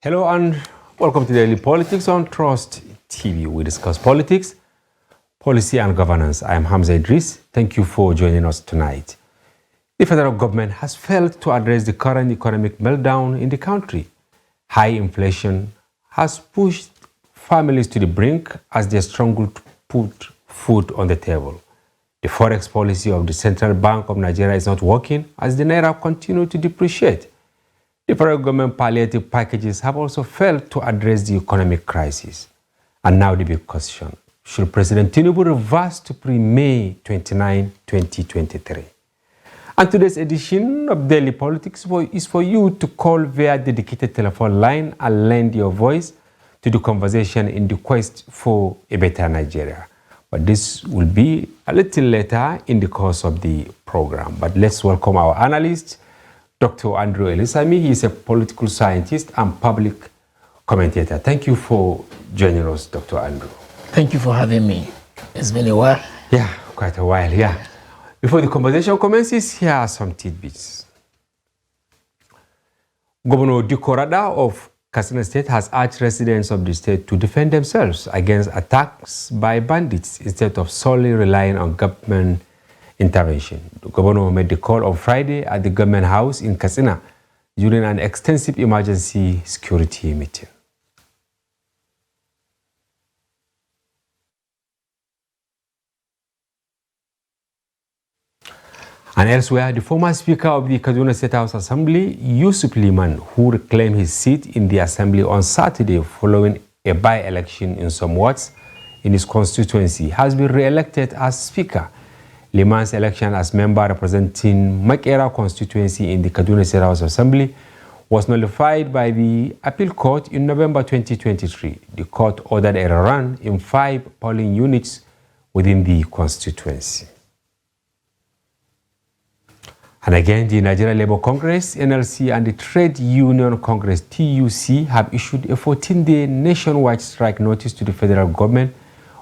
Hello and welcome to Daily Politics on Trust TV. We discuss politics, policy and governance. I am Hamza Idris. Thank you for joining us tonight. The federal government has failed to address the current economic meltdown in the country. High inflation has pushed families to the brink as they struggle to put food on the table. The forex policy of the Central Bank of Nigeria is not working as the naira continues to depreciate. The federal government palliative packages have also failed to address the economic crisis. And now the big question: should President Tinubu reverse to pre-May 29, 2023? And today's edition of Daily Politics is for you to call via dedicated telephone line and lend your voice to the conversation in the quest for a better Nigeria. But this will be a little later in the course of the program. But let's welcome our analyst, Dr. Andrew Elisami. He is a political scientist and public commentator. Thank you for joining us, Dr. Andrew. Thank you for having me. It's been a while. Yeah, quite a while, yeah. Before the conversation commences, here are some tidbits. Governor Dukorada of Katsina State has urged residents of the state to defend themselves against attacks by bandits instead of solely relying on government intervention. The governor made the call on Friday at the government house in Katsina during an extensive emergency security meeting. And elsewhere, the former Speaker of the Kaduna State House Assembly, Yusuf Liman, who reclaimed his seat in the Assembly on Saturday following a by-election in some wards in his constituency, has been re-elected as Speaker. Liman's election as member representing Makera constituency in the Kaduna State House Assembly was nullified by the appeal court in November 2023. The court ordered a rerun in 5 polling units within the constituency. And again, the Nigeria Labour Congress, NLC, and the Trade Union Congress, TUC, have issued a 14-day nationwide strike notice to the federal government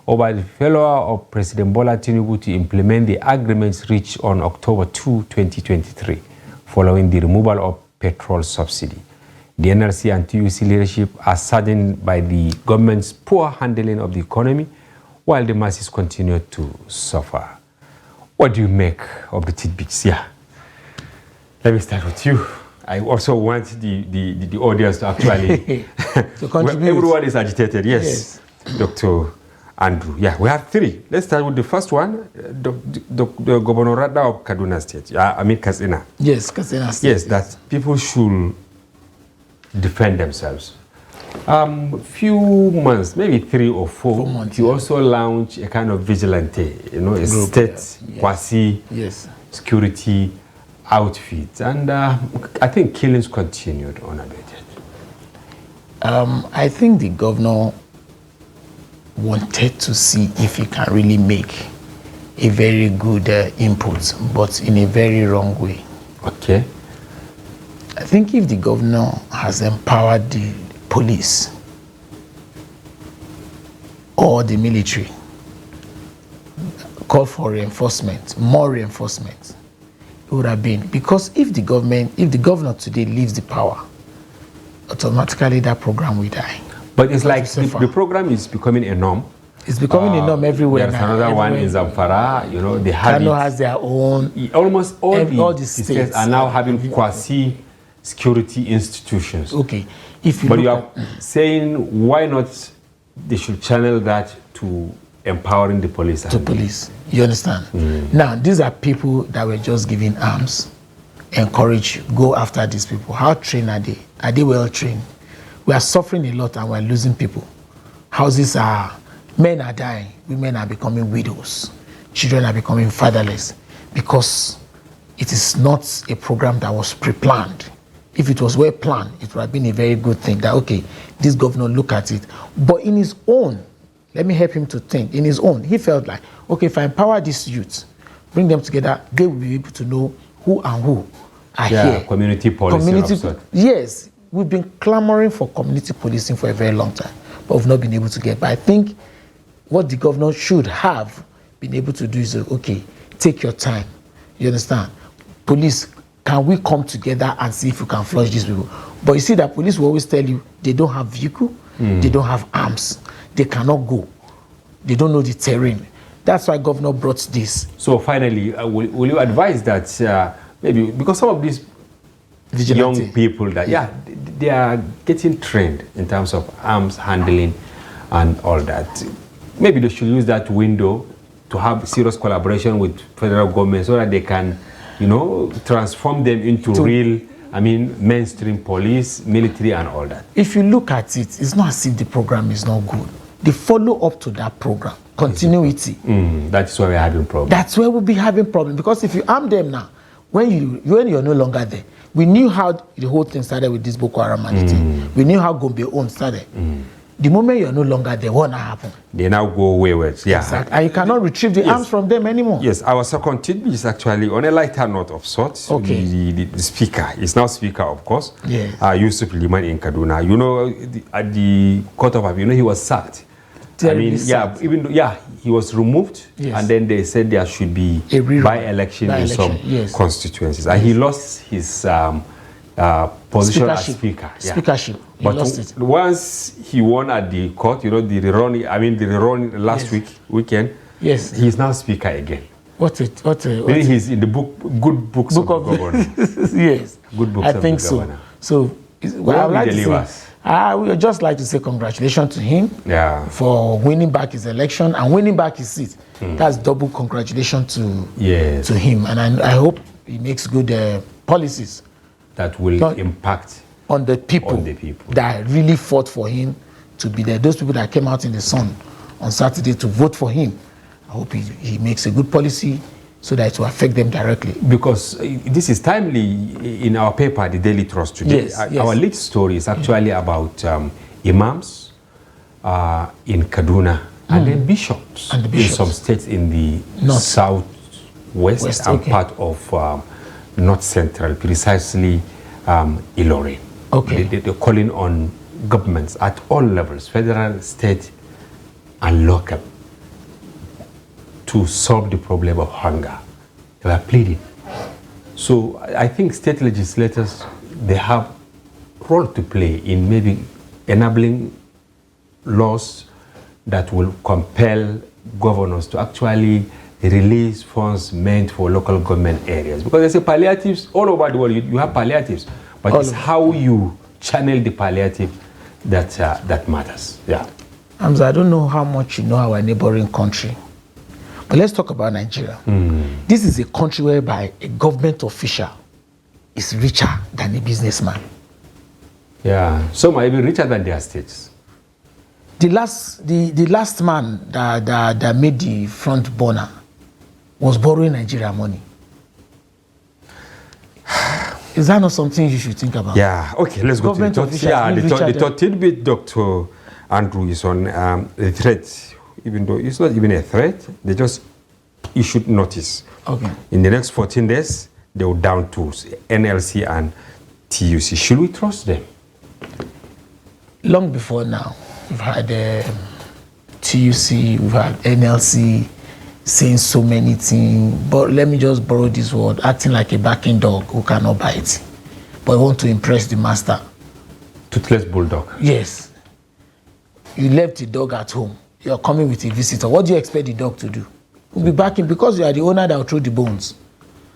over the failure of President Bola Tinubu to implement the agreements reached on October 2, 2023, following the removal of petrol subsidy. The NLC and TUC leadership are saddened by the government's poor handling of the economy, while the masses continue to suffer. What do you make of the tidbits here? Let me start with you. I also want the audience to actually to contribute. Everyone is agitated, yes. Dr. Andrew, yeah, we have 3. Let's start with the first one, the Governor Rada of Kaduna State. I mean Katsina. Yes, Katsina State. Yes, that people should defend themselves. Few months, maybe 3 or 4 months, you also launched a kind of vigilante, a group, state quasi security outfit, and I think killings continued unabated. I think the governor wanted to see if he can really make a very good input, but in a very wrong way. Okay. I think if the governor has empowered the police or the military, call for reinforcement, more reinforcement, it would have been. Because if the governor today leaves the power, automatically that program will die. But it's like the program is becoming a norm. It's becoming a norm everywhere. There's another one in Zamfara, they have Kano has their own. Almost all the states are now having quasi-security institutions. Okay. But you are saying why not they should channel that to empowering the police. To police. You understand? Now, these are people that were just given arms, encourage, go after these people. How trained are they? Are they well trained? We are suffering a lot and we're losing people. Men are dying, women are becoming widows, children are becoming fatherless, because it is not a program that was pre-planned. If it was well planned, it would have been a very good thing that, okay, this governor look at it. But in his own, let me help him to think. In his own, he felt like, okay, if I empower these youths, bring them together, they will be able to know who and who are here. Community policing. Yes, we've been clamoring for community policing for a very long time, but we've not been able to get. But I think what the governor should have been able to do is, okay, take your time. You understand? Police, can we come together and see if we can flush these people? But you see that police will always tell you they don't have vehicle, they don't have arms, they cannot go, they don't know the terrain. That's why governor brought this. So finally, will you advise that maybe, because some of these Vigilante. young people that, they are getting trained in terms of arms handling and all that, maybe they should use that window to have serious collaboration with federal government so that they can, transform them into real, mainstream police, military and all that. If you look at it, it's not as if the program is not good. The follow-up to that program, continuity. That's where we're having problems. That's where we'll be having problems. Because if you arm them now, when you're no longer there, we knew how the whole thing started with this Boko Haram thing. We knew how Gombe own started. The moment you're no longer there, what will happen? They now go wayward. Yeah. Exactly. And you cannot retrieve the arms from them anymore. Yes, our second tidbit is actually on a lighter note of sorts. Okay. The speaker is now speaker, of course. Yes. Yusuf Liman in Kaduna. At the Court of Appeal, he was sacked. Sacked. He was removed, and then they said there should be a by-election in some constituencies. And he lost his position as speaker. Speakership. He lost it. Once he won at the court, the rerun last weekend. Yes. He's now speaker again. Maybe he's in the good books of the governor. Yes. Good books of the governor. So I would like to say, I would just like to say congratulations to him for winning back his election and winning back his seat. That's double congratulations to him. And I hope he makes good policies that will impact on the people that really fought for him to be there. Those people that came out in the sun on Saturday to vote for him. I hope he makes a good policy so that it will affect them directly. Because this is timely in our paper, The Daily Trust today. Our lead story is actually about imams in Kaduna and then bishops in some states in the southwest and part of North Central, precisely Ilorin. Okay. They're calling on governments at all levels, federal, state, and local, to solve the problem of hunger. They are pleading. So I think state legislators, they have a role to play in maybe enabling laws that will compel governors to actually release funds meant for local government areas. Because they say palliatives all over the world, you have palliatives, but it's how you channel the palliative that matters. Yeah. Hamza, I don't know how much you know our neighboring country, but let's talk about Nigeria. This is a country whereby a government official is richer than a businessman. Yeah, some are even richer than their states. The last man that made the front burner was borrowing Nigeria money. Is that not something you should think about? Yeah, okay, let's go to the third. Yeah, the third tidbit, Dr. Andrew, is on the threat. Even though it's not even a threat, they just issued notice. Okay. In the next 14 days, they will down tools, NLC and TUC. Should we trust them? Long before now, we've had TUC, we've had NLC saying so many things, but let me just borrow this word, acting like a barking dog who cannot bite, but want to impress the master. Toothless bulldog. Yes. You left the dog at home. You're coming with a visitor. What do you expect the dog to do? Will be barking because you are the owner that will throw the bones.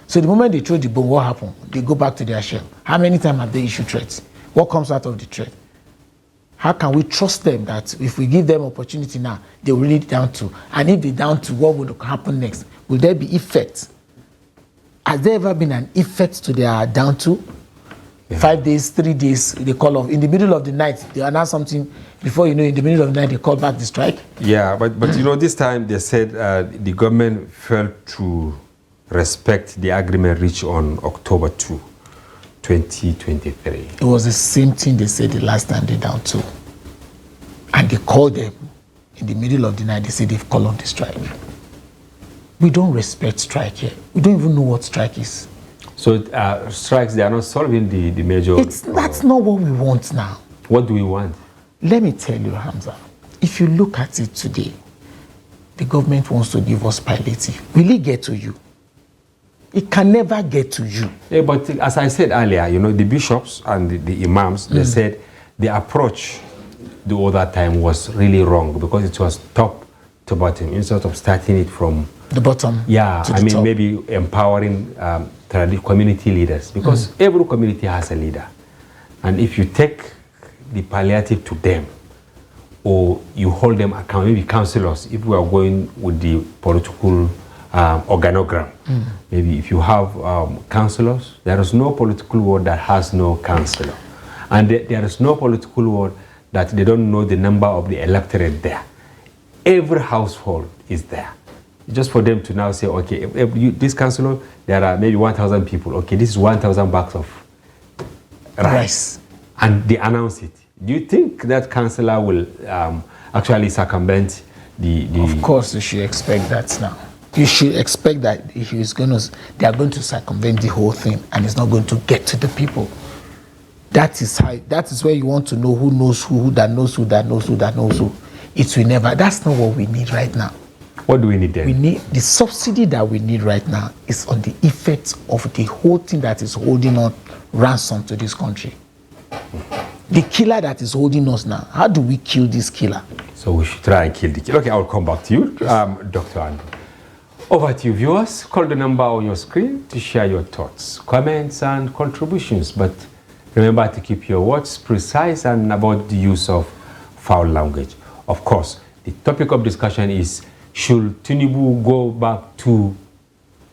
So the moment they throw the bone, what happens? They go back to their shell. How many times have they issued threats? What comes out of the threat? How can we trust them that if we give them opportunity now, they will really down to? And if they down to, what would happen next? Will there be effect? Has there ever been an effect to their down to? Yeah. 5 days, 3 days, they call off. In the middle of the night, they announce something. Before you know, in the middle of the night, they call back the strike. Yeah, but this time they said the government failed to respect the agreement reached on October 2, 2023. It was the same thing they said the last time they down to. And they called them in the middle of the night. They said they've called on the strike. We don't respect strike here. We don't even know what strike is. So strikes, they are not solving the major... That's not what we want now. What do we want? Let me tell you, Hamza, if you look at it today, the government wants to give us palliative. Will it get to you? It can never get to you. Yeah, but as I said earlier, the bishops and the imams, they said the approach the other time was really wrong because it was top to bottom instead of starting it from the bottom. Yeah, to the top. maybe empowering community leaders because every community has a leader. And if you take the palliative to them or you hold them account, maybe councillors, if we are going with the political organogram, maybe if you have councillors, there is no political ward that has no councillor. And there is no political ward that they don't know the number of the electorate there. Every household is there. Just for them to now say, okay, if this councillor, there are maybe 1,000 people. Okay, this is 1,000 bags of rice. And they announce it. Do you think that councillor will actually circumvent the... Of course, you should expect that now. You should expect that they are going to circumvent the whole thing and it's not going to get to the people. That is where you want to know who knows who that knows who that knows who that knows who. It will never. That's not what we need right now. What do we need then? We need the subsidy that we need right now is on the effects of the whole thing that is holding on ransom to this country. The killer that is holding us now. How do we kill this killer? So we should try and kill the killer. Okay, I'll come back to you, Dr. Andrew. Over to you, viewers. Call the number on your screen to share your thoughts, comments, and contributions. But remember to keep your words precise and avoid the use of foul language. Of course, the topic of discussion is, should Tinubu go back to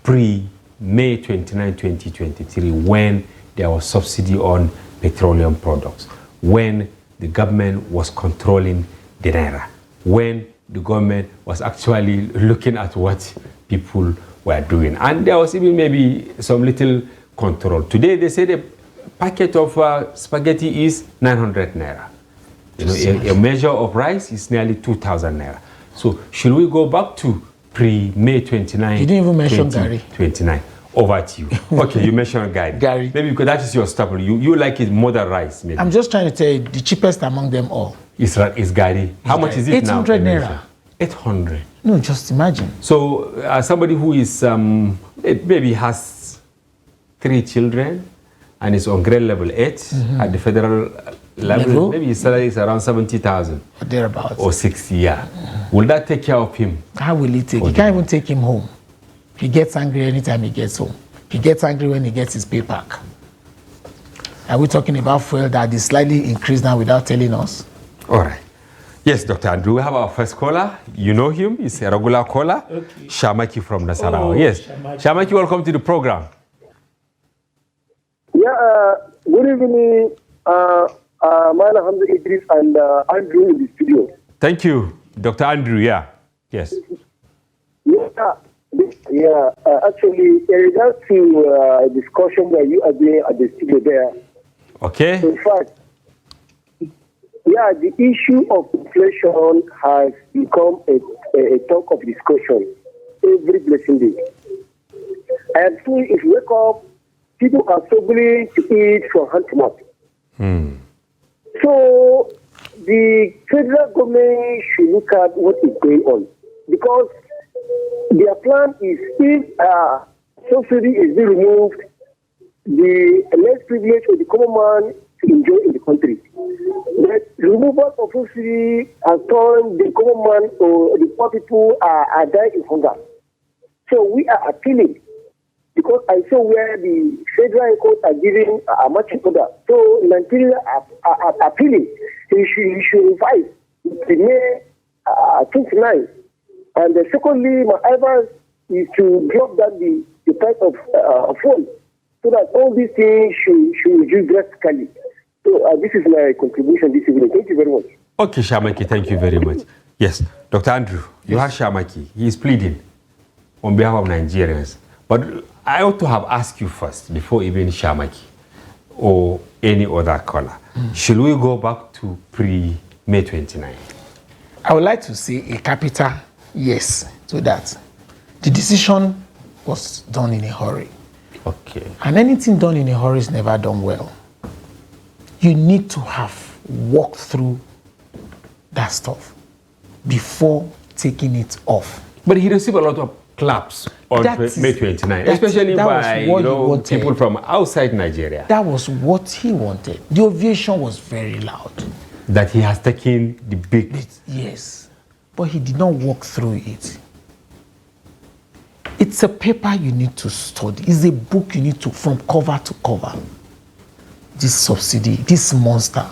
pre-May 29, 2023, when there was subsidy on petroleum products, when the government was controlling the naira, when the government was actually looking at what people were doing. And there was even maybe some little control. Today, they say the packet of spaghetti is 900 naira. A measure of rice is nearly 2,000 naira. So should we go back to pre-May 29? You didn't even mention Gary. 29. Over to you. Okay, you mentioned Gary. Gary. Maybe because that is your staple. You like it more than rice, maybe. I'm just trying to tell you, the cheapest among them all. Is Gary. How much is it now? 800 naira. 800. No, just imagine. So somebody who is maybe has 3 children and is on grade level 8 at the federal level, maybe his salary is around 70,000 or thereabouts, or 60. Yeah. Will that take care of him? How will he take? You can't even take him home. He gets angry anytime he gets home. He gets angry when he gets his pay back. Are we talking about fuel that is slightly increased now without telling us? All right. Yes, Dr. Andrew, we have our first caller. You know him. He's a regular caller. Okay. Shamaki from Nasarawa. Yes. Shamaki, welcome to the program. Yeah, good evening, Mala Hamza Idris and Andrew in the studio. Thank you, Dr. Andrew. Yeah. Yes. Yeah. Actually, in regards to a discussion that you are doing at the studio there. Okay. In fact, yeah, the issue of inflation has become a talk of discussion every blessing day. I am saying if you wake up, people are struggling to eat from hand to mouth. So the federal government should look at what is going on, because their plan is if subsidy is being removed, the less privileged or the common man to enjoy in the country. The removal of subsidy has turned the common man or the poor people are dying in hunger. So we are appealing, because I saw where the federal courts are giving a marching order. So Nigeria are appealing. He should invite the May 29. And secondly, my advice is to drop down the price of fuel, so that all these things should reduce drastically. So this is my contribution this evening. Thank you very much. Okay, Shamaki, thank you very much. Yes, Dr. Andrew, you have Shamaki. He is pleading on behalf of Nigerians. But I ought to have asked you first, before even Shamaki or any other caller. Should we go back to pre-May 29? I would like to say a capital yes to that. The decision was done in a hurry. Okay. And anything done in a hurry is never done well. You need to have walked through that stuff before taking it off. But he received a lot of collapse on May 29, especially by people from outside Nigeria. That was what he wanted. The ovation was very loud. That he has taken the big... Yes, but he did not walk through it. It's a paper you need to study. It's a book you need to, from cover to cover. This subsidy, this monster.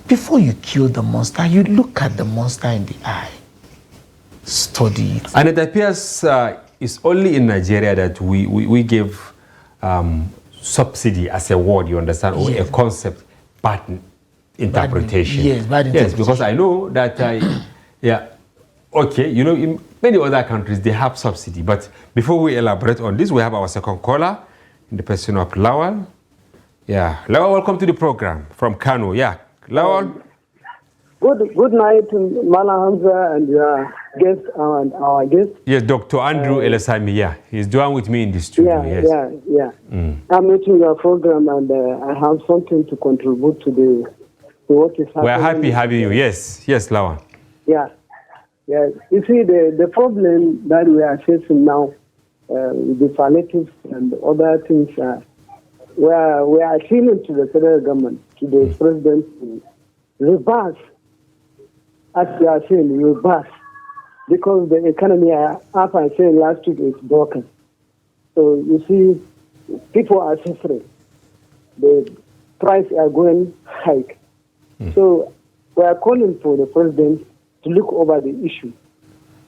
Before you kill the monster, you look at the monster in the eye. Study it. And it appears it's only in Nigeria that we give subsidy as a word, you understand, or a concept, bad interpretation. Bad interpretation. Yes, because I know that, okay, in many other countries, they have subsidy. But before we elaborate on this, we have our second caller in the person of Lawal. Yeah, Lawal, welcome to the program from Kano. Yeah, Lawal. Good night, Mala Hamza and your guest and our guest. Yes, Dr. Andrew Elesami. Yeah, he's doing with me in the studio. Yeah. I'm meeting your program and I have something to contribute to what is happening. We're happy having you. Yes, Lawal. Yeah. You see, the problem that we are facing now with the palliatives and other things, we are appealing to the federal government, to the president, to reverse. As we are saying, reverse. Because the economy, as I said last week, is broken. So you see, people are suffering. The price are going high. So we are calling for the president to look over the issue.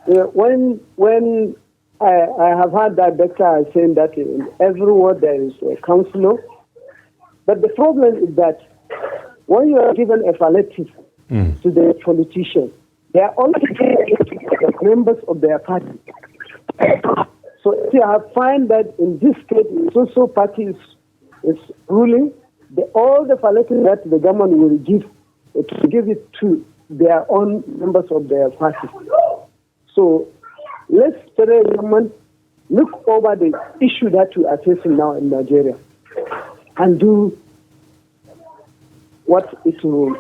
When I have heard that doctor saying that in every ward there is a councillor, but the problem is that when you are given a palliative to the politicians, they are only members of their party. So if you have find that in this case, social party is ruling, all the palliative that the government will give it to their own members of their party. So let's federal government look over the issue that we are facing now in Nigeria and do what it will.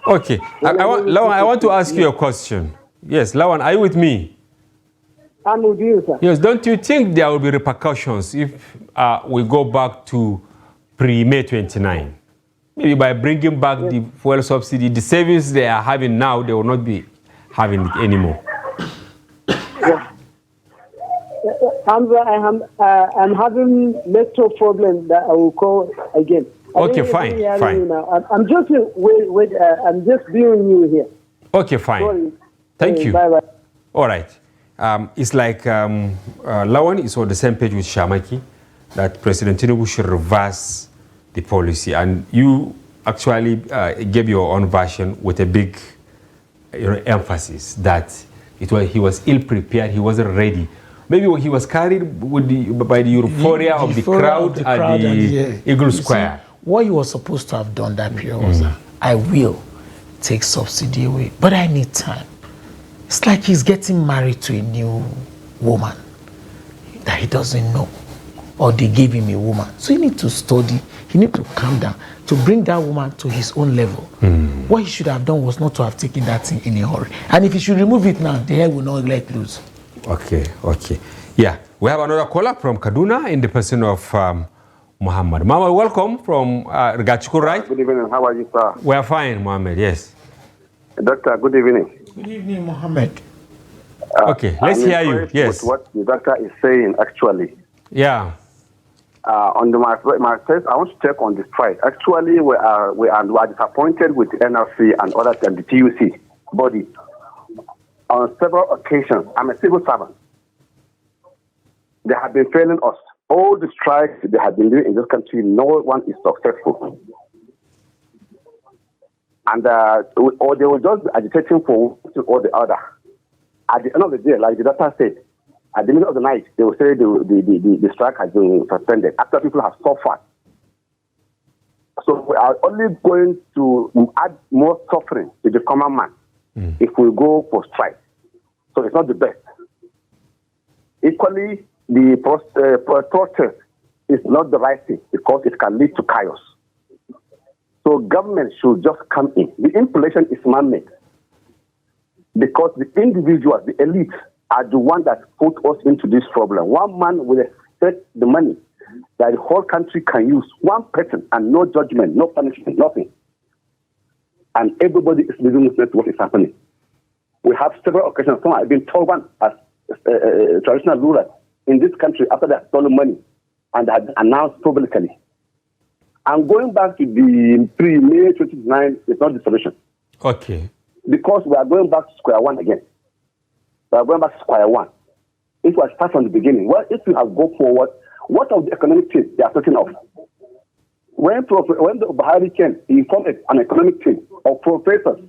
Okay. Lawan, I want to ask you a question. Yes, Lawan, are you with me? I'm with you, sir. Yes, don't you think there will be repercussions if we go back to pre-May 29? Maybe by bringing back the fuel subsidy, the savings they are having now, they will not be having it anymore. Hamza, I'm having network problem that I will call again. Okay, fine. I'm just I'm just viewing you here. Okay, fine. Sorry. Thank you. Bye. All right. It's like Lawan is on the same page with Shamaki that President Tinubu should reverse the policy, and you actually gave your own version with a big emphasis that he was ill-prepared, he wasn't ready. Maybe he was carried by the euphoria of the crowd at the Eagle Square. What he was supposed to have done that period was, I will take subsidy away, but I need time. It's like he's getting married to a new woman that he doesn't know, or they gave him a woman. So he needs to study, he needs to calm down, to bring that woman to his own level. What he should have done was not to have taken that thing in a hurry. And if he should remove it now, the hair will not let loose. Okay. Yeah, we have another caller from Kaduna in the person of Muhammad. Muhammad, welcome from Rigachuku, right? Good evening. How are you, sir? We are fine, Muhammad, yes. Doctor, good evening. Good evening, Mohammed. Okay, let's hear you. Yes. With what the doctor is saying, actually. Yeah. On my first, I want to check on the strike. Actually, we are disappointed with the NRC and others and the TUC body. On several occasions, I'm a civil servant. They have been failing us. All the strikes they have been doing in this country, no one is successful. And or they were just agitating for one or the other. At the end of the day, like the doctor said, at the middle of the night, they will say the strike has been suspended after people have suffered. So we are only going to add more suffering to the common man if we go for strike. So it's not the best. Equally, the protest is not the right thing because it can lead to chaos. So government should just come in. The inflation is man-made because the individuals, the elite, are the one that put us into this problem. One man will expect the money that the whole country can use. One person and no judgment, no punishment, nothing. And everybody is living with what is happening. We have several occasions. Some have been turbaned as traditional rulers in this country after they have stolen money and had announced publicly. And going back to the pre-May 2009 is not the solution. Okay. Because we are going back to square one again. We are going back to square one. If we start from the beginning, well, if you have go forward, what of the economic team they are talking of? When the Buhari came, he formed an economic team of professors,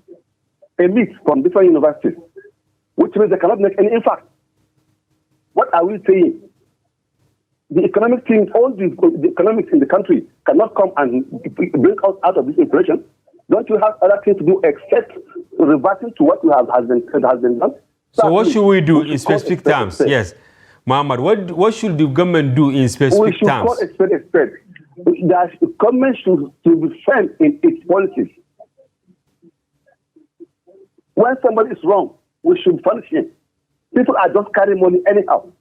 elites from different universities, which means they cannot make any impact. What are we saying? The economic team, all the economics in the country cannot come and bring us out of this inflation. Don't you have other things to do except reverting to what has been done? So what should we do in specific terms? Yes. Muhammad, what should the government do in specific terms? We should call expect. That the government should be firm in its policies. When somebody is wrong, we should punish him. People are just carrying money anyhow.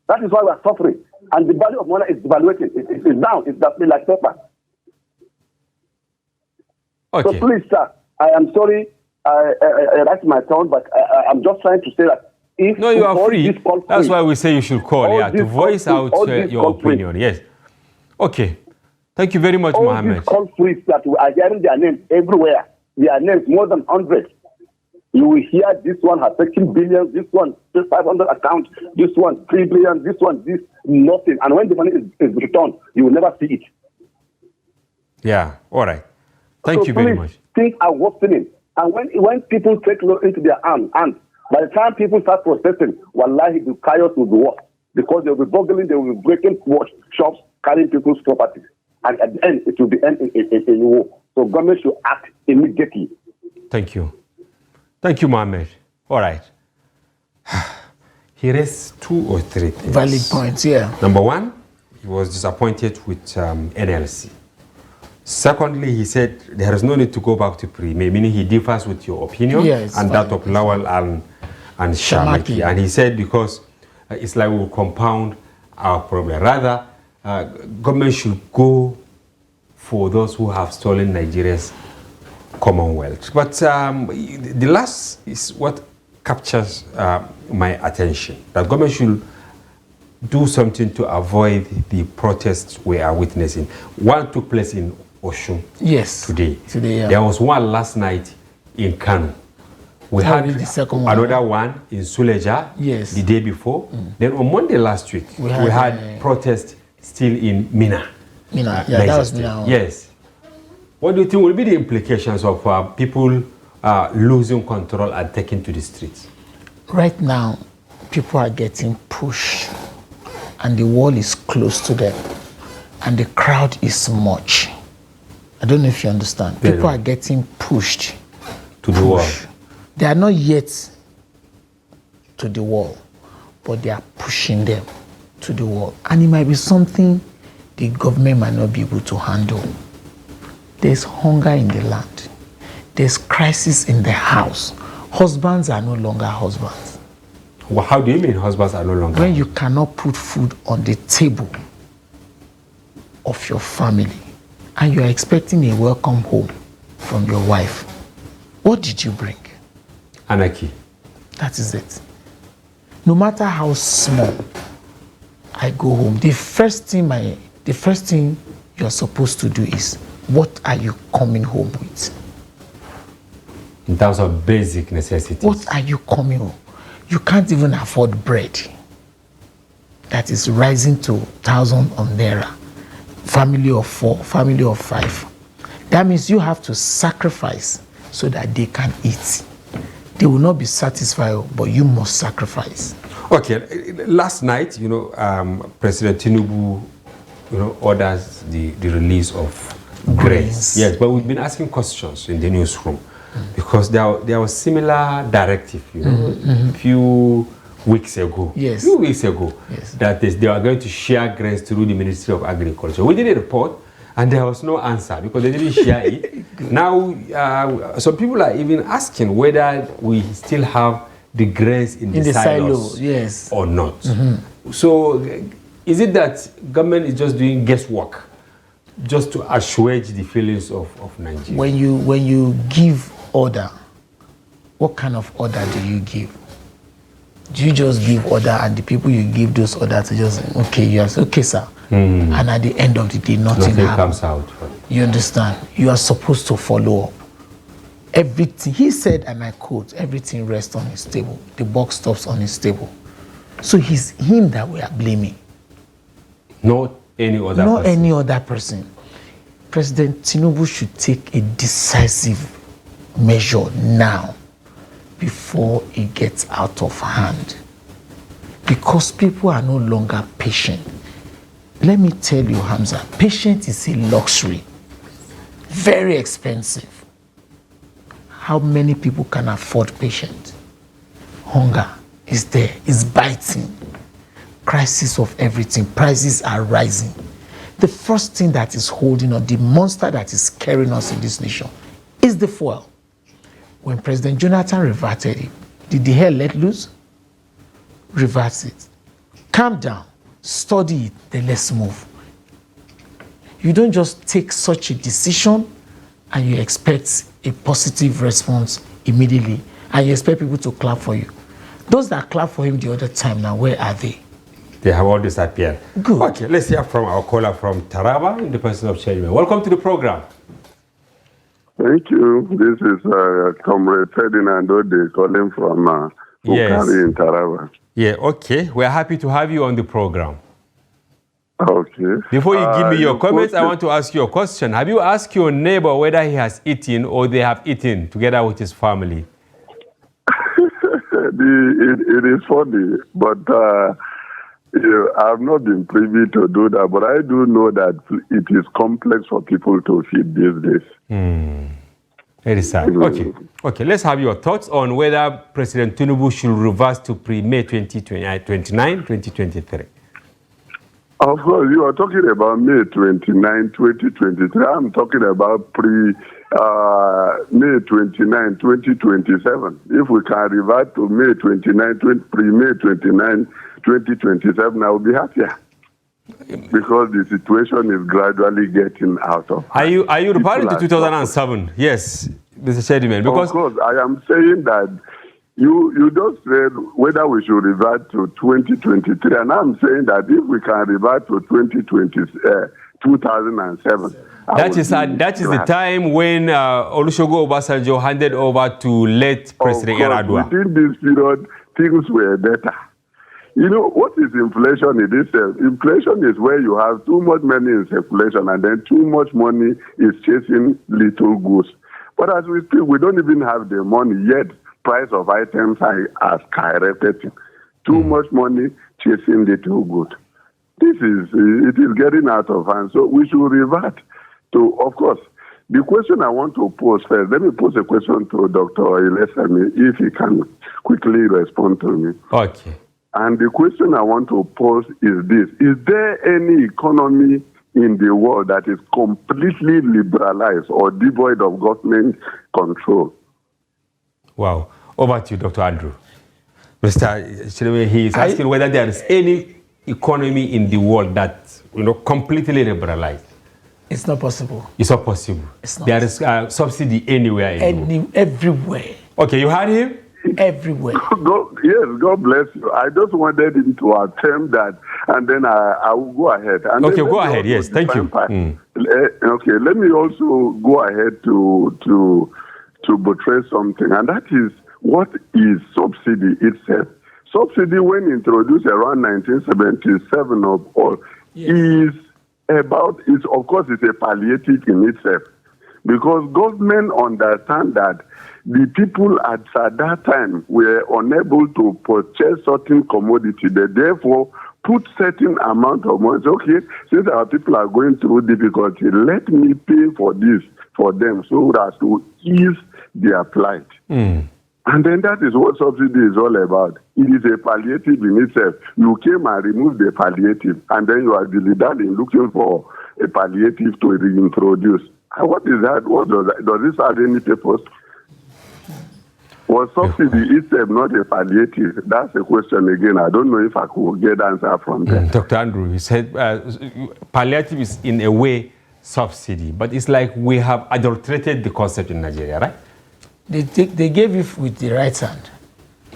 That is why we are suffering. And the value of money is devaluating. It is down. It's just like paper. Okay. So please, sir, I am sorry. That's my tone, but I'm just trying to say that if no, you are free. That's why we say you should call, to voice out your opinion. Yes. Okay. Thank you very much, Mohammed. These call freaks that we are hearing their names everywhere. Their names more than 100. You will hear this one has 13 billion, this one 500 accounts, this one 3 billion, this one this nothing. And when the money is returned, you will never see it. Yeah. All right. Thank you very much. Things are worsening. And when people take law into their hands, by the time people start protesting, wallahi, the chaos will be worse. Because they will be burgling, they will be breaking shops, carrying people's property. And at the end, it will be end in war. So government should act immediately. Thank you. Thank you, Mohammed. All right. He raised 2 or 3 things. Valid points, yeah. Number one, he was disappointed with NLC. Secondly, he said there is no need to go back to pre-May, meaning he differs with your opinion and that of Lawal and Shamaki. And he said because it's like we will compound our problem. Rather, government should go for those who have stolen Nigeria's commonwealth. But the last is what captures my attention. That government should do something to avoid the protests we are witnessing. One took place in Oshun today. Yeah. There was one last night in Kano. We had the second another one in Suleja the day before. Then on Monday last week, we had protests still in Mina. Mina, that was Mina. Yes. What do you think will be the implications of people losing control and taking to the streets? Right now, people are getting pushed and the wall is close to them and the crowd is much. I don't know if you understand. People are getting pushed to the wall. They are not yet to the wall, but they are pushing them to the wall. And it might be something the government might not be able to handle. There's hunger in the land. There's crisis in the house. Husbands are no longer husbands. Well, how do you mean husbands are no longer? When you cannot put food on the table of your family and you are expecting a welcome home from your wife, what did you bring? Anarchy. That is it. No matter how small, I go home. The first thing you're supposed to do is, what are you coming home with? In terms of basic necessities. What are you coming home? You can't even afford bread. That is rising to 1,000 of naira. Family of 4, family of 5. That means you have to sacrifice so that they can eat. They will not be satisfied, but you must sacrifice. Okay, last night, President Tinubu, orders the release of grains. Yes, but we've been asking questions in the newsroom because there was similar directive, a few weeks ago. Yes. That they are going to share grains through the Ministry of Agriculture. We did a report and there was no answer because they didn't share it. Now, some people are even asking whether we still have the grains in the silos, yes, or not. So is it that government is just doing guesswork just to assuage the feelings of Nigeria? When you give order, what kind of order do you give? Do you just give order and the people you give those orders to just, okay, yes, okay, sir. And at the end of the day, nothing comes out. You understand? You are supposed to follow up. Everything, he said, and I quote, everything rests on his table. The buck stops on his table. So it's him that we are blaming. Not any other Not person. any other person. President Tinubu should take a decisive measure now before it gets out of hand. Because people are no longer patient. Let me tell you, Hamza, patience is a luxury. Very expensive. How many people can afford patience? Hunger is there, it's biting. Crisis of everything, prices are rising. The first thing that is holding on, the monster that is carrying us in this nation, is the fuel. When President Jonathan reverted it, did the hell let loose? Reverse it. Calm down, study it, then let's move. You don't just take such a decision and you expect a positive response immediately and you expect people to clap for you. Those that clapped for him the other time, now where are they? They have all disappeared. Good. Okay, let's hear from our caller from Taraba, in the person of Chairman. Welcome to the program. Thank you. This is Comrade Ferdinand Ode calling from Bukari in Taraba. Yeah, okay. We're happy to have you on the program. Okay. Before you give me your comments, I want to ask you a question. Have you asked your neighbor whether he has eaten or they have eaten together with his family? It is funny, but I have not been privy to do that, but I do know that it is complex for people to feed these days. Very sad. Okay, let's have your thoughts on whether President Tinubu should reverse to pre-May 2029, 2023. Of course, you are talking about May 29, 2023. I'm talking about pre-May 29, 2027. If we can revert to May 29, pre-May 29, 2027, I will be happier. Because the situation is gradually getting out of hand. Are you referring to 2007? Yes, Mr. Shediman. Because of course, I am saying that you just said whether we should revert to 2023, and I'm saying that if we can revert to 2007. That is the time when Olusegun Obasanjo handed over to late President Yar'Adua. Within this period, things were better. You know, what is inflation in itself? Inflation is where you have too much money in circulation and then too much money is chasing little goods. But as we speak, we don't even have the money yet. Price of items are skyrocketing. Too much money chasing little good. It is getting out of hand. So we should revert to, of course, the question I want to pose first. Let me pose a question to Dr. Ilesami, if he can quickly respond to me. Okay. And the question I want to pose is this. Is there any economy in the world that is completely liberalized or devoid of government control? Wow. Over to you, Dr. Andrew. Mr. Chilewe, he is asking whether there is any economy in the world that, completely liberalized. It's not possible. It's not possible. It's not. There is subsidy anywhere. Everywhere. Okay, you heard him? Everywhere. God bless you. I just wanted him to attempt that, and then I will go ahead. And okay, go ahead. Yes, thank you. Okay, let me also go ahead to portray something, and that is what is subsidy itself. Subsidy, when introduced around 1977 of all, is of course, it's a palliative in itself, because government understand that the people at that time were unable to purchase certain commodity. They therefore put certain amount of money. Okay, since our people are going through difficulty, let me pay for this for them so as to ease their plight. And then that is what subsidy is all about. It is a palliative in itself. You came and removed the palliative, and then you are dilly-dallying looking for a palliative to reintroduce. What is that? What does this have any purpose? Was subsidy itself not a palliative? That's a question again. I don't know if I could get answer from there. Dr. Andrew, you said palliative is in a way subsidy, but it's like we have adulterated the concept in Nigeria, right? They gave it with the right hand.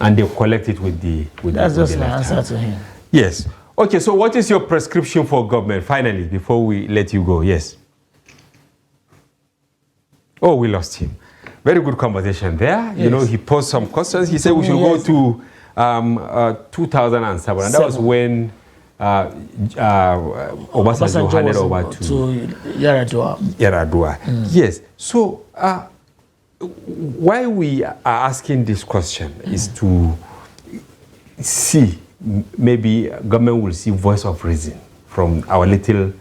And they collect it with the That's just the my left answer hand. to him. Yes. Okay, so what is your prescription for government, finally, before we let you go? Yes. Oh, we lost him. Very good conversation there. Yes. You know, he posed some questions. He said we should go to 2007. And that was when Obasanjo handed over to Yar'Adua. Yes. So why we are asking this question is to see, maybe government will see voice of reason from our little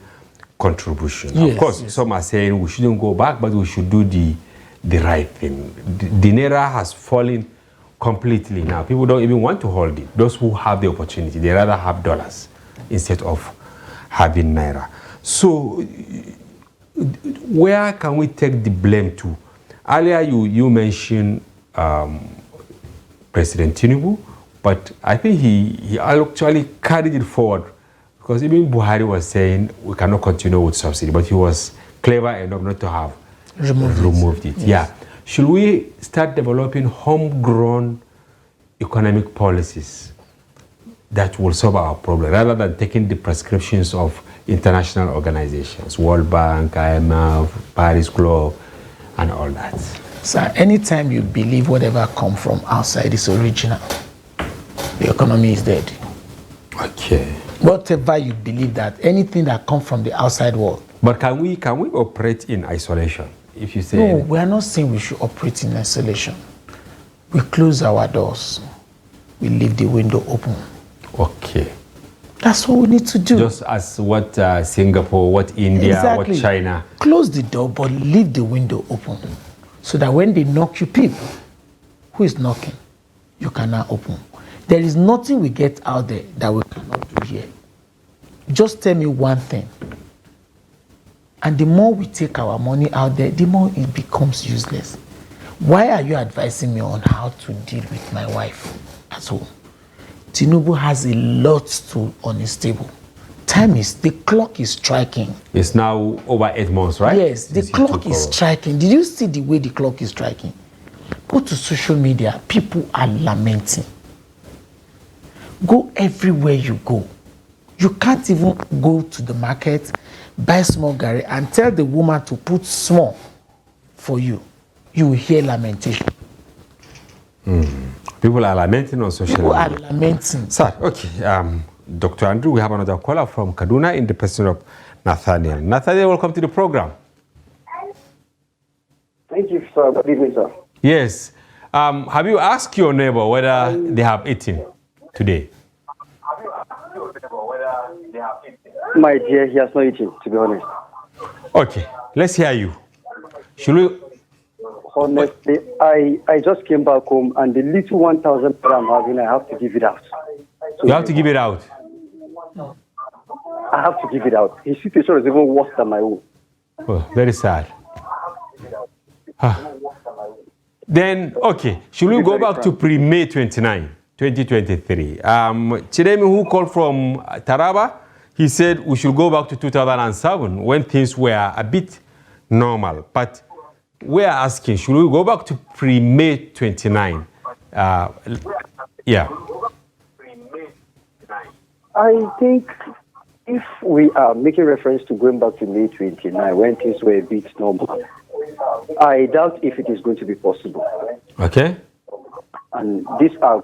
contribution. Yes, of course, some are saying we shouldn't go back, but we should do the right thing. The Naira has fallen completely now. People don't even want to hold it. Those who have the opportunity, they rather have dollars instead of having Naira. So where can we take the blame to? Earlier you mentioned President Tinubu, but I think he actually carried it forward, because even Buhari was saying we cannot continue with subsidy, but he was clever enough not to have removed it. Yes. Yeah. Should we start developing homegrown economic policies that will solve our problem, rather than taking the prescriptions of international organizations, World Bank, IMF, Paris Club, and all that? So anytime you believe whatever comes from outside is original, the economy is dead. Okay. Whatever you believe, that anything that comes from the outside world. But can we operate in isolation? If you say no, we are not saying we should operate in isolation. We close our doors. We leave the window open. Okay. That's what we need to do. Just as what Singapore, what India, exactly. What China. Close the door, but leave the window open, so that when they knock you, people who is knocking, you cannot open. There is nothing we get out there that we cannot do here. Just tell me one thing. And the more we take our money out there, the more it becomes useless. Why are you advising me on how to deal with my wife at home? Tinubu has a lot on his table. The clock is striking. It's now over 8 months, right? Yes, the clock is striking. Did you see the way the clock is striking? Go to social media, people are lamenting. Go everywhere you go. You can't even go to the market, buy small garri, and tell the woman to put small for you. You will hear lamentation. People are lamenting on social media. People are lamenting. Sir, okay. Dr. Andrew, we have another caller from Kaduna in the person of Nathaniel. Nathaniel, welcome to the program. Thank you, sir. Good evening, sir. Yes. Have you asked your neighbor whether they have eaten today? My dear, he has not eaten, to be honest. Okay, let's hear you. Should we? Honestly, I just came back home, and the little 1,000 I'm having, I have to give it out. So you have to give it out? I have to give it out. His situation is even worse than my own. Oh, very sad. Then, okay, should we go back to pre-May 29, 2023? Chidemi, who called from Taraba, he said we should go back to 2007 when things were a bit normal. But we are asking, should we go back to pre-May 29? Yeah. I think if we are making reference to going back to May 29, when things were a bit normal, I doubt if it is going to be possible. Okay. And these are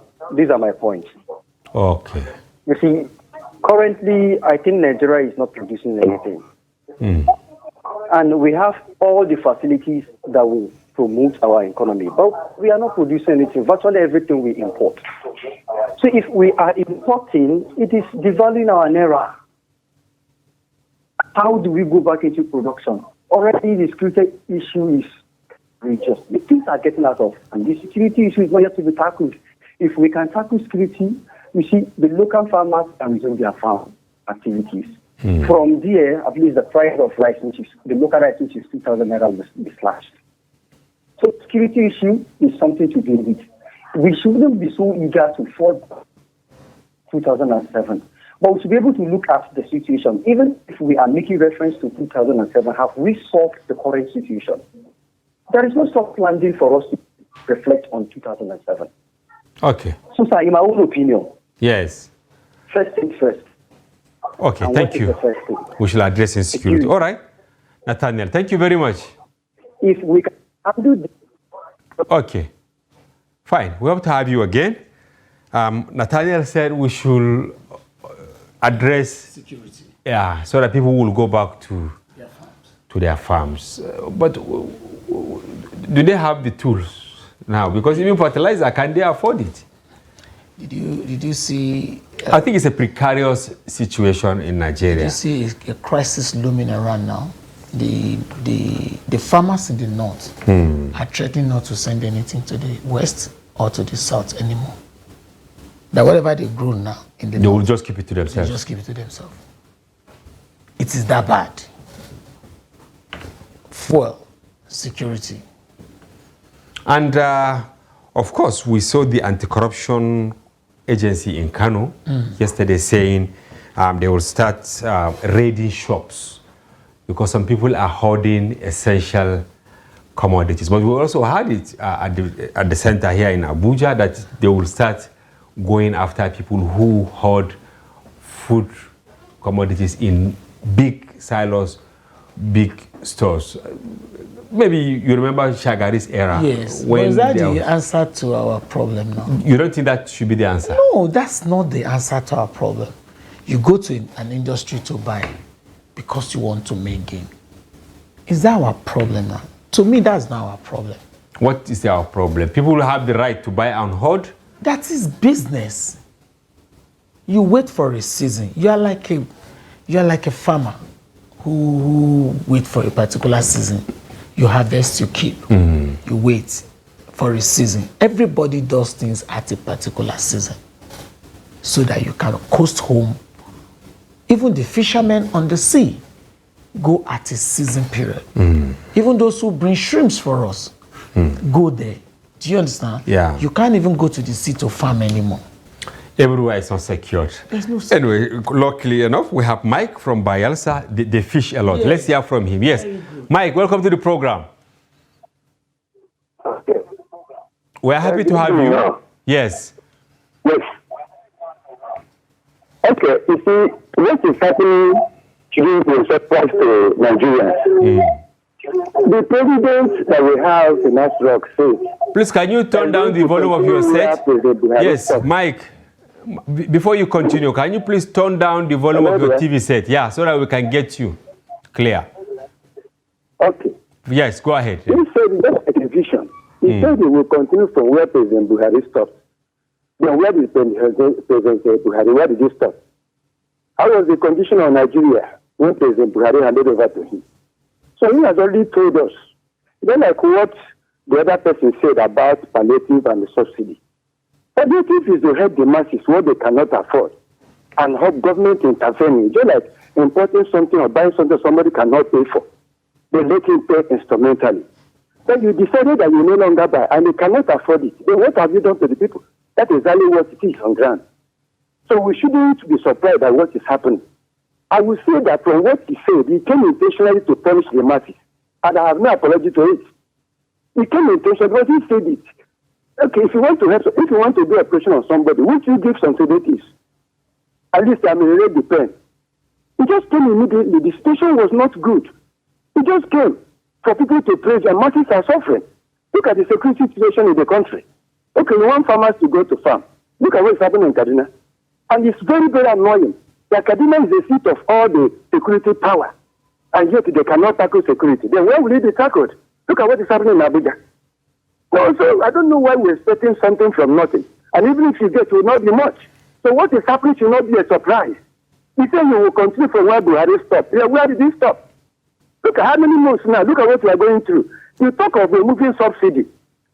my points. Okay. You see, currently, I think Nigeria is not producing anything. And we have all the facilities that will promote our economy, but we are not producing anything. Virtually everything we import. So if we are importing, it is devaluing our naira. How do we go back into production? Already the security issue is religious. The things are getting out of, and the security issue is not yet to be tackled. If we can tackle security, you see, the local farmers can resume their farm activities. From there, at least the price of rice, which is the local rice, which is 2,000 naira, will be slashed. So security issue is something to deal with. we shouldn't be so eager to fall 2007. But we should be able to look at the situation. Even if we are making reference to 2007, have we solved the current situation? There is no soft landing for us to reflect on 2007. Okay. So, sir, in my own opinion, yes. First things first. Okay, And thank what is you. the first thing? We shall address insecurity. All right. Nathaniel, thank you very much. If we can undo this. Okay. Fine. We hope to have you again. Nathaniel said we should address Security. Yeah, so that people will go back to their farms. But do they have the tools now? Because even fertilizer, can they afford it? Did you see? I think it's a precarious situation in Nigeria. You see a crisis looming around now. The farmers in the north are threatening not to send anything to the west or to the south anymore. That whatever they grow now in the They north, will just keep it to they themselves. just keep it to themselves. It is that bad. Fuel, security. And of course, we saw the anti-corruption agency in Kano yesterday saying they will start raiding shops because some people are hoarding essential commodities. But we also had it at the center here in Abuja that they will start going after people who hoard food commodities in big silos, big stores. Maybe you remember Shagari's era. Yes. When Is that there the was- answer to our problem now? You don't think that should be the answer? No, that's not the answer to our problem. You go to an industry to buy because you want to make gain. Is that our problem now? To me, that's not our problem. What is our problem? People have the right to buy and hoard. That is business. You wait for a season. You are like a farmer who wait for a particular season. You harvest, you keep. You wait for a season. Everybody does things at a particular season so that you can coast home. Even the fishermen on the sea go at a season period. Even those who bring shrimps for us go there. Do you understand? Yeah. You can't even go to the sea to farm anymore. Everywhere is not secured. There's no Anyway, luckily enough, we have Mike from Bayelsa. They fish a lot. Yes. Let's hear from him. Yes. Mike, welcome to the program. We're happy to have you. Yes. Yes. Okay, you see, what is happening during the surprise to Nigerians? The president that we have in Nasrok says. Please, can you turn down the volume of your set? Yes, Mike. Before you continue, can you please turn down the volume of your TV set? Yeah, so that we can get you clear. Okay. Yes, go ahead. He said that's a division. He said he will continue from where President Buhari stopped. Then where did President Buhari, where did he stop? How was the condition of Nigeria when President Buhari handed over to him? So he has already told us. Then like what the other person said about palliative and the subsidy. Palliative is to help the masses what they cannot afford and help government intervening. Just like importing something or buying something somebody cannot pay for. They let him pay instrumentally. Then you decided that you no longer buy and you cannot afford it. Then what have you done to the people? That is exactly what it is on ground. So we shouldn't be surprised at what is happening. I will say that from what he said, he came intentionally to punish the masses. And I have no apology to it. He came intentionally because he said it. Okay, if you want to help, if you want to do a pressure on somebody, won't you give some sedatives? At least I may read the pen. He just came immediately. The situation was not good. He just came for people to praise and masses are suffering. Look at the security situation in the country. Okay, we want farmers to go to farm. Look at what's happening in Kaduna. And it's very, very annoying. That Kaduna is the seat of all the security power. And yet they cannot tackle security. Then where will it be tackled? Look at what is happening in Abuja. No, so I don't know why we're expecting something from nothing. And even if you get, it will not be much. So what is happening should not be a surprise. He said you will continue from where Buhari stopped. Yeah, where did he stop? Look at how many months now. Look at what we are going through. You talk of removing subsidy.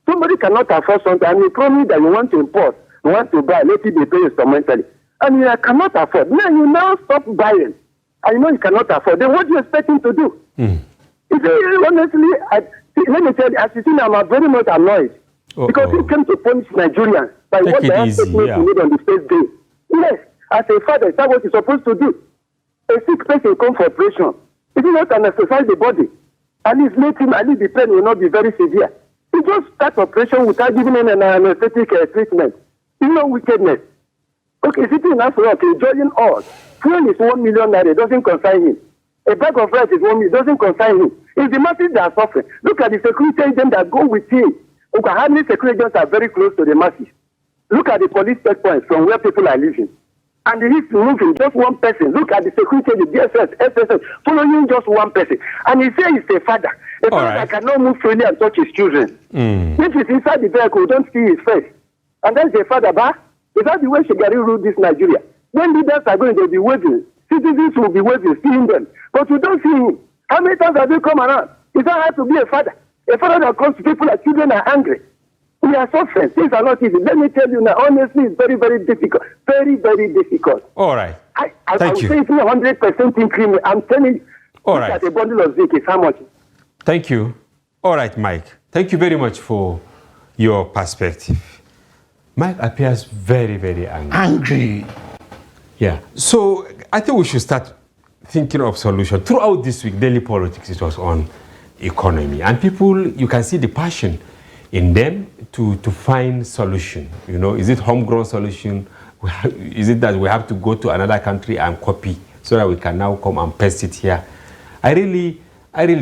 Somebody cannot afford something and you promise that you want to import, you want to buy, let it be paid instrumentally. And you cannot afford. Now you now stop buying. And you know you cannot afford. Then what do you expect him to do? You see, honestly, let me tell you, as you see, I'm very much annoyed. Because he came to punish Nigerians by Take what it they have easy, statement yeah. he made on the first day. Yes, as a father, is that what he's supposed to do? A sick person come for operation. If you not can exercise the body, at least let him, at least the pain will not be very severe. He just start operation without giving him an anesthetic treatment. You know wickedness. Okay, sitting in that rock, enjoying all. Fuel is 1 million naira, it doesn't concern him. A bag of rice is 1 million, it doesn't concern him. It's the masses that are suffering. Look at the security agents that go with him. Okay, how many security agents are very close to the masses? Look at the police checkpoints from where people are living. And he's moving just one person. Look at the security, the DSS, SSS, following just one person. And he says he's a father. A father that cannot move freely and touch his children. If he's inside the vehicle, we don't see his face. And that's the father back. Is that the way Shigari ruled this Nigeria? When leaders are going, they'll be waving. Citizens will be waving, seeing them. But we don't see him. How many times have you come around? Is that hard to be a father? A father that comes to people that children are angry. We are suffering. Things are not easy. Let me tell you now, honestly, it's very, very difficult. Very, very difficult. All right. I Thank would you. say it's 100% increment. I'm telling you, All look right. at a bundle of zinc is how much? Thank you. All right, Mike. Thank you very much for your perspective. Mike appears very, very angry. Angry. Yeah. So I think we should start thinking of solution. Throughout this week, daily politics, it was on economy. And people, you can see the passion in them to find solution. You know, is it homegrown solution? Is it that we have to go to another country and copy so that we can now come and paste it here? I really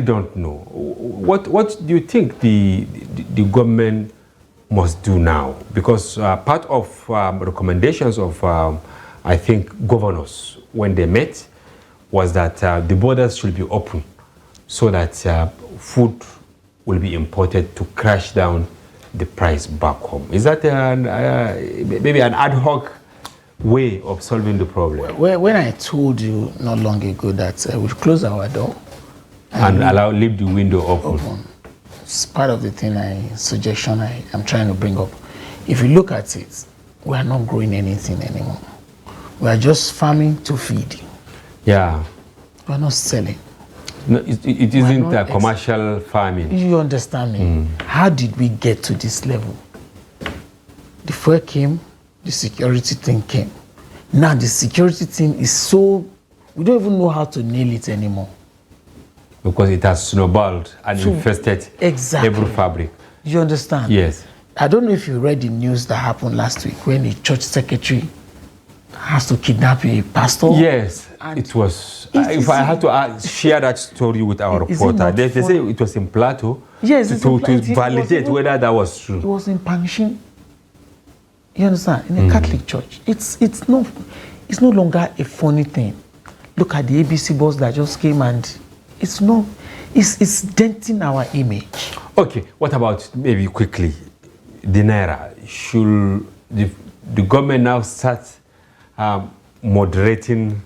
don't know. What do you think the government must do now? Because part of recommendations of, I think, governors when they met was that the borders should be open so that food will be imported to crash down the price back home. Is that maybe an ad hoc way of solving the problem? When I told you not long ago that we'll close our door and leave the window open. It's part of the suggestion I'm trying to bring up. If you look at it, we are not growing anything anymore. We are just farming to feed. Yeah. We are not selling. No, it isn't a commercial farming. You understand me? How did we get to this level? The fuel came, the security thing came. Now the security thing is so, we don't even know how to nail it anymore. Because it has snowballed and infested every fabric. You understand? Yes. I don't know if you read the news that happened last week when the church secretary has to kidnap a pastor. Yes, it was. If I had to share that story with our reporter, they say it was in Plateau. Yes, to validate whether that was true. It was in Pangshin. You understand? In a Catholic church. It's no longer a funny thing. Look at the ABC bus that just came and it's denting our image. Okay, what about maybe quickly the naira? Should the government now start moderating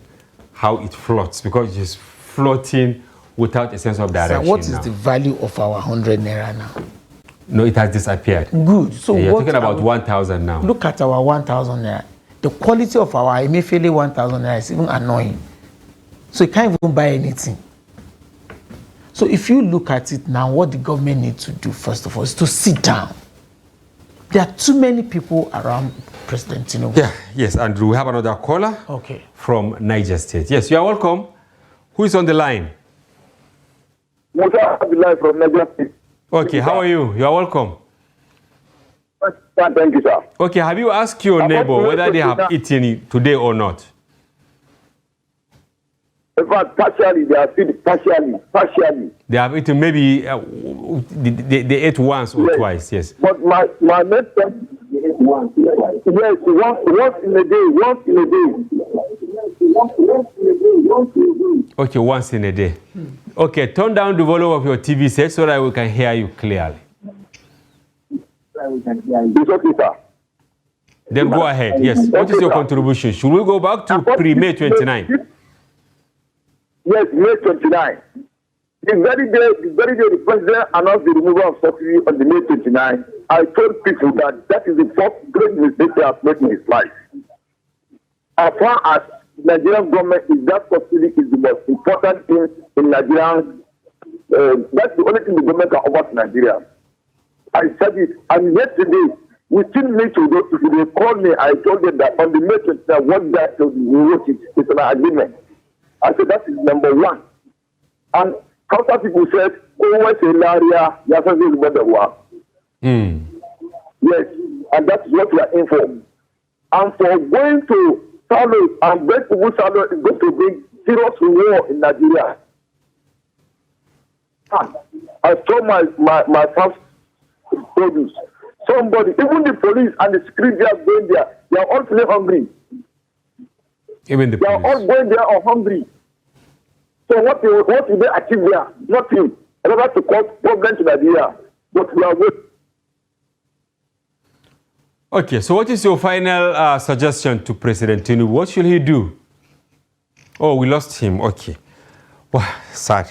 how it floats, because it's floating without a sense of direction? So what is the value of our 100 naira now? No, it has disappeared. Good. So you're talking about 1,000 now. Look at our 1,000 naira. The quality of our Emefiele 1,000 naira is even annoying. So you can't even buy anything. So if you look at it now, what the government needs to do, first of all, is to sit down. There are too many people around President Tinubu. Yeah, yes, and we have another caller from Niger State. Yes, you are welcome. Who is on the line? Musa Abdullah from Niger State. Okay, how are you? You are welcome. Thank you, sir. Okay, have you asked your neighbor whether they have eaten today or not? In fact, partially, they are still partially. They have eaten, maybe they ate once or twice, yes. But my next question, yes, once in a day. Okay, once in a day. Okay, turn down the volume of your TV set so that we can hear you clearly. It's okay, sir. Then go ahead, yes. What is your contribution? Should we go back to pre-May 29? Yes, May 29. The very day the president announced the removal of subsidy on the May 29, I told people that is the first great mistake he has made in his life. As far as the Nigerian government is, that subsidy is the most important thing in Nigeria. That's the only thing the government can offer to Nigeria. I said it. And yesterday, we still need to go to they called me. I told them that on the message that what that we wrote it. It's an agreement. I said that is number one. And counter people said, oh, what's a area? Yes, and that's what we are in for. And for going to Salo and break Salo is going to bring serious war in Nigeria. I saw my first produce. Somebody, even the police and the security are going there. They are all feeling hungry. Even they are all going there or hungry. So what do they achieve there? Nothing. In order to cause problems to Nigeria. But we are waiting. Okay, so what is your final suggestion to President Tinubu? What should he do? Oh, we lost him. Okay. Wow, sad.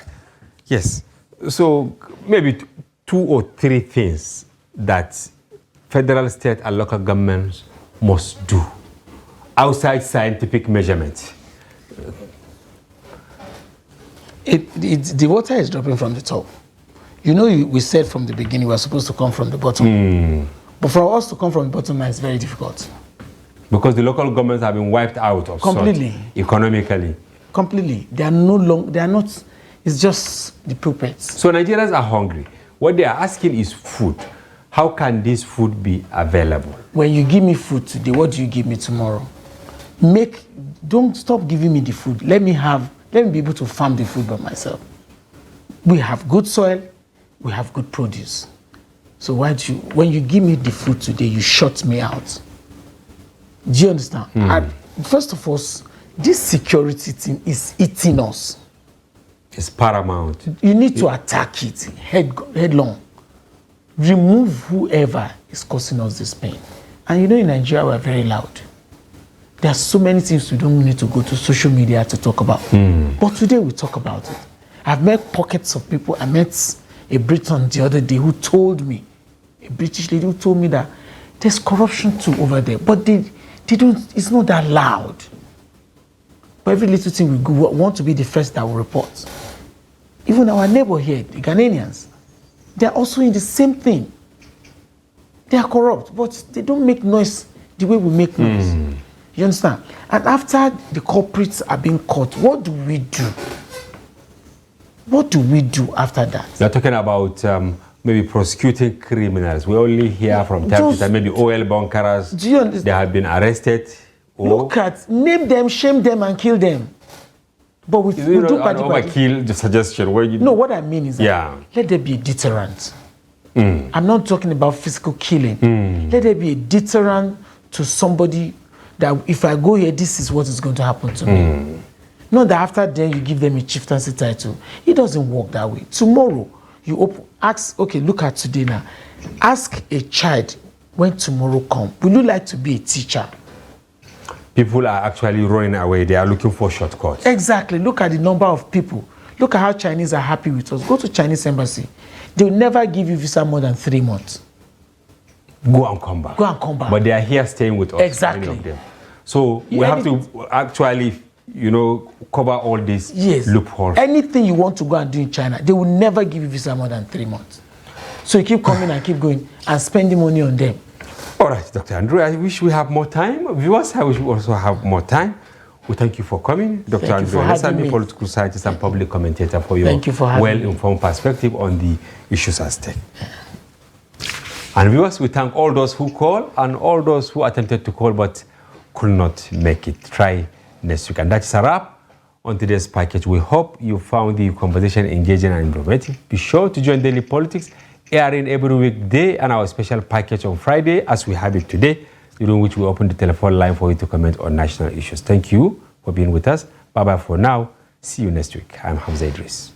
Yes. So maybe 2 or 3 things that federal, state, and local governments must do outside scientific measurement. The water is dropping from the top. You know, we said from the beginning we are supposed to come from the bottom. But for us to come from the bottom now, it's very difficult. Because the local governments have been wiped out of completely sort, economically. Completely. They are not, it's just the puppets. So Nigerians are hungry. What they are asking is food. How can this food be available? When you give me food today, what do you give me tomorrow? Don't stop giving me the food. Let me be able to farm the food by myself. We have good soil, we have good produce. So when you give me the food today, you shut me out. Do you understand? And first of all, this security thing is eating us. It's paramount. You need to attack it headlong. Remove whoever is causing us this pain. And you know, in Nigeria, we're very loud. There are so many things we don't need to go to social media to talk about. But today we talk about it. I've met pockets of people. I met a Briton the other day who told me, a British lady who told me that there's corruption too over there, but they don't, it's not that loud. But every little thing we want to be the first that will report. Even our neighbor here, the Ghanaians, they're also in the same thing. They are corrupt, but they don't make noise the way we make noise. You understand? And after the culprits are being caught, what do we do? What do we do after that? You're talking about maybe prosecuting criminals. We only hear from time to time, maybe oil bunkers. Do you understand? They have been arrested. Name them, shame them, and kill them. But we do overkill the suggestion. No, what I mean is that let there be a deterrent. I'm not talking about physical killing. Let there be a deterrent to somebody that if I go here, this is what is going to happen to me. Not that after then you give them a chieftaincy title. It doesn't work that way. Tomorrow, look at today now. Ask a child when tomorrow comes, would you like to be a teacher? People are actually running away. They are looking for shortcuts. Exactly. Look at the number of people. Look at how Chinese are happy with us. Go to Chinese embassy. They will never give you visa more than 3 months. Go and come back. Go and come back. But they are here staying with us. Exactly. Many of them. So we have to actually, cover all these loopholes. Anything you want to go and do in China, they will never give you visa more than 3 months. So you keep coming and keep going and spending money on them. All right, Dr. Andrew, I wish we have more time. Viewers, I wish we also have more time. We thank you for coming. Dr. Andrew, a political scientist and public commentator, for your well-informed perspective on the issues at stake. And viewers, we thank all those who call and all those who attempted to call but could not make it. Try next week. And that's a wrap on today's package. We hope you found the conversation engaging and informative. Be sure to join Daily Politics, airing every weekday, and our special package on Friday, as we have it today, during which we open the telephone line for you to comment on national issues. Thank you for being with us. Bye-bye for now. See you next week. I'm Hamza Idris.